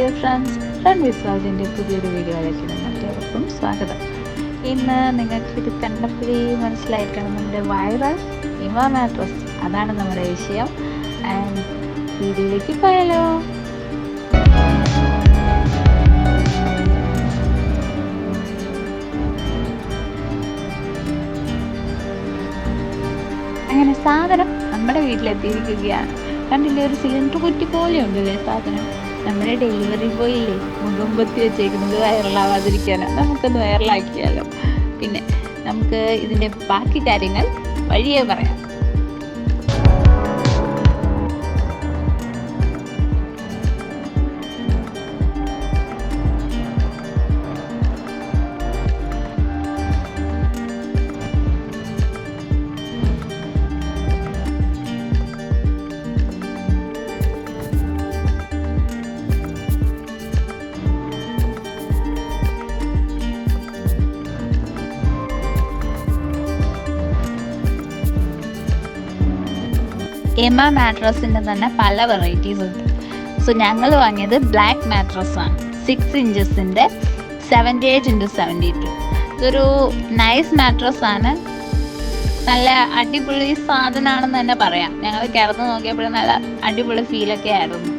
Dear friends, വിശ്വാസിൻ്റെ പുതിയൊരു വീഡിയോയിലേക്ക് നിങ്ങൾക്കേവർക്കും സ്വാഗതം. ഇന്ന് നിങ്ങൾക്ക് ഇത് കണ്ടപ്പോഴേ മനസ്സിലായിരിക്കണം, നമ്മുടെ വൈറൽ ഇമ മാട്രസ്, അതാണ് നമ്മുടെ വിഷയം. ആൻഡ് വീഡിയോയിലേക്ക് പോയാലോ? അങ്ങനെ സാധനം നമ്മുടെ വീട്ടിലെത്തിയിരിക്കുകയാണ്. കണ്ടില്ലേ, ഒരു സിലിണ്ടർ കുറ്റി പോലെ ഉണ്ടല്ലേ സാധനം. നമ്മുടെ ഡെലിവറി ബോയില്ലേ മുഖമ്പത്തി വെച്ചേക്കുന്നത് വൈറലാവാതിരിക്കാനോ, നമുക്കൊന്ന് വൈറലാക്കിയാലോ. പിന്നെ നമുക്ക് ഇതിൻ്റെ ബാക്കി കാര്യങ്ങൾ വഴിയേ പറയാം. എമ മാട്രസിൻ്റെ തന്നെ പല വെറൈറ്റീസ് ഉണ്ട്. സോ ഞങ്ങൾ വാങ്ങിയത് ബ്ലാക്ക് മാട്രസ്സാണ്. 6 ഇഞ്ചസിൻ്റെ 78x72. ഇതൊരു നൈസ് മാട്രസ്സാണ്. നല്ല അടിപൊളി സാധനമാണെന്ന് തന്നെ പറയാം. ഞങ്ങൾ കിടന്ന് നോക്കിയപ്പോഴും നല്ല അടിപൊളി ഫീലൊക്കെ ആയിരുന്നു.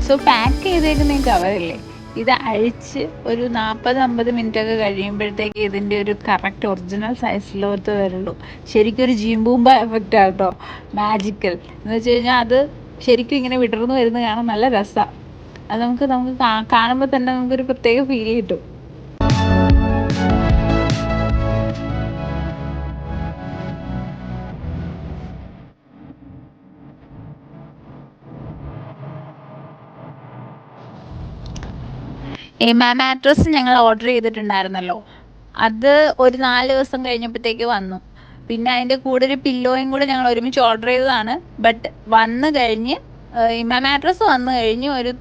സോ പാക്ക് ചെയ്തേക്കുന്ന ഈ കവറില്ലേ, ഇത് അഴിച്ച് ഒരു 40-50 മിനിറ്റൊക്കെ കഴിയുമ്പോഴത്തേക്ക് ഇതിൻ്റെ ഒരു കറക്റ്റ് ഒറിജിനൽ സൈസിലോട്ട് വരുള്ളൂ. ശരിക്കും ഒരു ജീംബൂമ്പ എഫക്റ്റ് ആട്ടോ, മാജിക്കൽ എന്ന് വെച്ച് കഴിഞ്ഞാൽ അത് ശരിക്കും ഇങ്ങനെ വിടർന്നു വരുന്നത് കാണാൻ നല്ല രസമാണ്. അത് നമുക്ക് കാണുമ്പോൾ തന്നെ നമുക്കൊരു പ്രത്യേക ഫീൽ കിട്ടും. എമ മാട്രസ് ഞങ്ങൾ ഓർഡർ ചെയ്തിട്ടുണ്ടായിരുന്നല്ലോ, അത് ഒരു 4 ദിവസം കഴിഞ്ഞപ്പോഴത്തേക്ക് വന്നു. പിന്നെ അതിൻ്റെ കൂടെ ഒരു പില്ലോയും കൂടെ ഞങ്ങൾ ഒരുമിച്ച് ഓർഡർ ചെയ്തതാണ്. ബട്ട് വന്നു കഴിഞ്ഞ് എമ മാട്രസ് വന്നു കഴിഞ്ഞ് ഒരു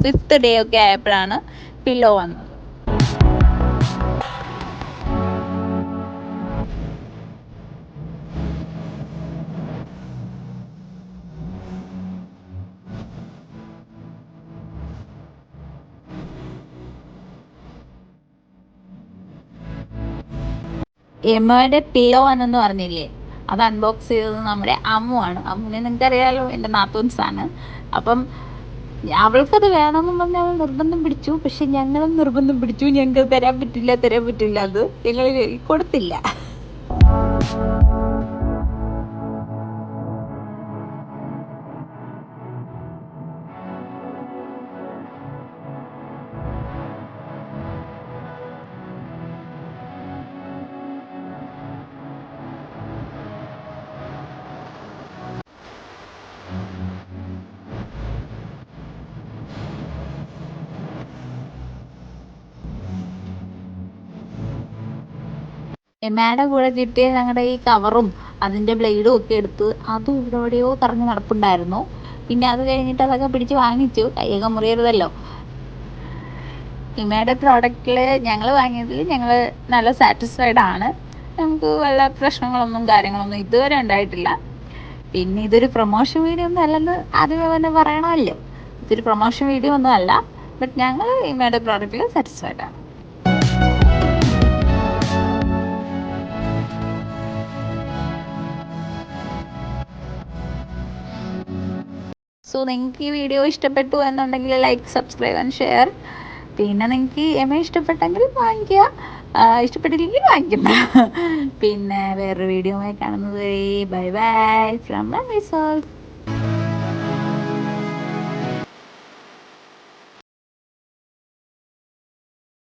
5th ഡേ ഒക്കെ ആയപ്പോഴാണ് പില്ലോ വന്നത്. എമ്മയുടെ പില്ലോ എന്നു പറഞ്ഞില്ലേ, അത് അൺബോക്സ് ചെയ്തത് നമ്മുടെ അമ്മുവാണ്. അമ്മുവിനെ നിങ്ങൾക്കറിയാലോ, എൻ്റെ നാത്തൂൻസാണ്. അപ്പം അവൾക്കത് വേണമെന്ന് പറഞ്ഞ് അവൾ നിർബന്ധം പിടിച്ചു. പക്ഷെ ഞങ്ങളും നിർബന്ധം പിടിച്ചു, ഞങ്ങൾക്ക് തരാൻ പറ്റില്ല, അത് ഞങ്ങൾ കൊടുത്തില്ല. എമ്മയുടെ കൂടെ കിട്ടിയ ഞങ്ങളുടെ ഈ കവറും അതിൻ്റെ ബ്ലേഡും ഒക്കെ എടുത്ത് അതും ഇവിടെയോ കറങ്ങി നടപ്പുണ്ടായിരുന്നു. പിന്നെ അത് കഴിഞ്ഞിട്ട് അതൊക്കെ പിടിച്ച് വാങ്ങിച്ചു, കൈയൊക്കെ മുറിയരുതല്ലോ. എമ്മയുടെ പ്രോഡക്റ്റിൽ ഞങ്ങൾ വാങ്ങിയതിൽ ഞങ്ങൾ നല്ല സാറ്റിസ്ഫൈഡ് ആണ്. നമുക്ക് വല്ല പ്രശ്നങ്ങളൊന്നും കാര്യങ്ങളൊന്നും ഇതുവരെ ഉണ്ടായിട്ടില്ല. പിന്നെ ഇതൊരു പ്രൊമോഷൻ വീഡിയോ ഒന്നും അല്ലെന്ന് ആദ്യമേ തന്നെ പറയണമല്ലോ. ഇതൊരു പ്രൊമോഷൻ വീഡിയോ ഒന്നും അല്ല, ബട്ട് ഞങ്ങൾ ഇമയുടെ പ്രോഡക്റ്റിൽ സാറ്റിസ്ഫൈഡ് ആണ്. സോ നിങ്ങൾക്ക് ഈ വീഡിയോ ഇഷ്ടപ്പെട്ടു എന്നുണ്ടെങ്കിൽ ലൈക്ക്, സബ്സ്ക്രൈബ് ആൻഡ് ഷെയർ. പിന്നെ നിങ്ങൾക്ക് എമ ഇഷ്ടപ്പെട്ടെങ്കിൽ വാങ്ങിക്കുക, ഇഷ്ടപ്പെട്ടില്ലെങ്കിൽ വാങ്ങിക്കണ്ട. പിന്നെ വേറൊരു വീഡിയോ ആയി കാണുന്നത് വരെ ബൈ ബൈ ഫ്രം റിസോൾവ്.